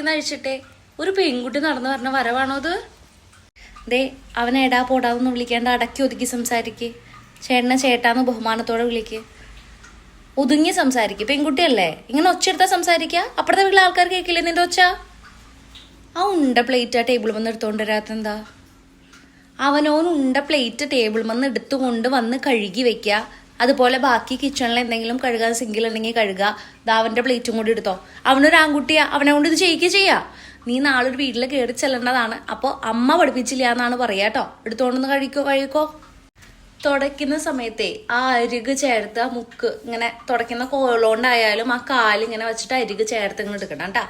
മതിയെന്ന് അഴിച്ചിട്ടെ. ഒരു പെൺകുട്ടി നടന്നു പറഞ്ഞ വരവാണോ അത്? ദേ, അവനെ എടാ പോടാന്ന് വിളിക്കേണ്ട, അടക്കി ഒതുക്കി സംസാരിക്ക്. ചേട്ടനെ ചേട്ടാന്ന് ബഹുമാനത്തോടെ വിളിക്ക്. ഒതുങ്ങി സംസാരിക്ക്. പെൺകുട്ടിയല്ലേ, ഇങ്ങനെ ഒച്ചെടുത്താ സംസാരിക്കുക. അപ്പുറത്തെ വീട്ടിലെ ആൾക്കാർ കേൾക്കില്ലേ നിന്റെ ഒച്ച? ആ ഉണ്ട പ്ലേറ്റ് ആ ടേബിൾ വന്ന് എടുത്തോണ്ട് വരാത്തെന്താ? അവനോൻ ഉണ്ട പ്ലേറ്റ് ടേബിൾ വന്ന് എടുത്തുകൊണ്ട് വന്ന് കഴുകി വെക്കുക. അതുപോലെ ബാക്കി കിച്ചണിൽ എന്തെങ്കിലും കഴുകാൻ സിങ്കിലുണ്ടെങ്കിൽ കഴുകുക. അവന്റെ പ്ലേറ്റും കൂടി എടുത്തോ. അവനൊരു ആൺകുട്ടിയാ, അവനെ കൊണ്ട് ഇത് ചെയ്യിക്കുക ചെയ്യാ. നീ നാളെ ഒരു വീട്ടിൽ കയറി ചെല്ലേണ്ടതാണ്. അപ്പോൾ അമ്മ പഠിപ്പിച്ചില്ല എന്നാണ് പറയാട്ടോ. എടുത്തോണ്ടൊന്ന് കഴിക്കോ. തുടയ്ക്കുന്ന സമയത്തെ ആ അരിക് ചേർത്ത് ആ മുക്ക് ഇങ്ങനെ തുടയ്ക്കുന്ന കോലോണ്ടായാലും ആ കാലിങ്ങനെ വെച്ചിട്ട് അരിക് ചേർത്ത് ഇങ്ങനെ എടുക്കണം കേട്ടാ.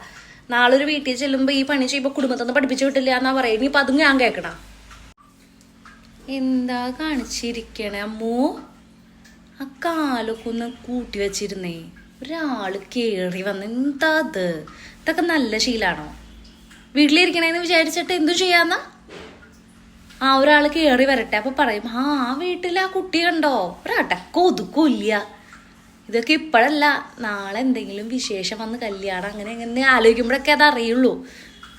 നാളെ ഒരു വീട്ടിൽ ചെല്ലുമ്പോൾ ഈ പണി ചെയ്യുമ്പോൾ കുടുംബത്തൊന്നും പഠിപ്പിച്ചു വിട്ടില്ല എന്നാ പറയുക. ഇനിയിപ്പോൾ അതും ഞാൻ കേൾക്കണം. എന്താ കാണിച്ചിരിക്കണേ അമ്മൂ? ആ കാലൊക്കെ ഒന്ന് കൂട്ടി വെച്ചിരുന്നേ. ഒരാള് കേറി വന്ന് എന്താ അത്? ഇതൊക്കെ നല്ല ശീലാണോ? വീട്ടിലിരിക്കണേന്ന് വിചാരിച്ചിട്ട് എന്തു ചെയ്യാന്നാ? ഒരാൾ കയറി വരട്ടെ, അപ്പൊ പറയും ആ വീട്ടിൽ ആ കുട്ടി കണ്ടോ, ഒരടക്കം ഒതുക്കും ഇല്ല. ഇതൊക്കെ ഇപ്പോഴല്ല, നാളെ എന്തെങ്കിലും വിശേഷം വന്ന് കല്യാണം അങ്ങനെ അങ്ങനെ ആലോചിക്കുമ്പോഴൊക്കെ അത് അറിയുള്ളൂ.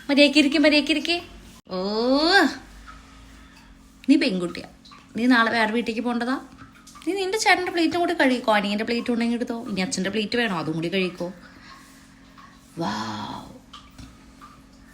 മര്യാദക്കിരിക്കേ. ഓ, നീ പെൺകുട്ടിയാ, നീ നാളെ വേറെ വീട്ടിലേക്ക് പോകേണ്ടതാ. നീ നിന്റെ ചേട്ടൻ്റെ പ്ലേറ്റും കൂടി കഴിക്കോ. അനിയൻ്റെ പ്ലേറ്റ് ഉണ്ടെങ്കിൽ എടുത്തോ. ഇനി അച്ഛൻ്റെ പ്ലേറ്റ് വേണോ, അതും കൂടി കഴിക്കോ. വാ.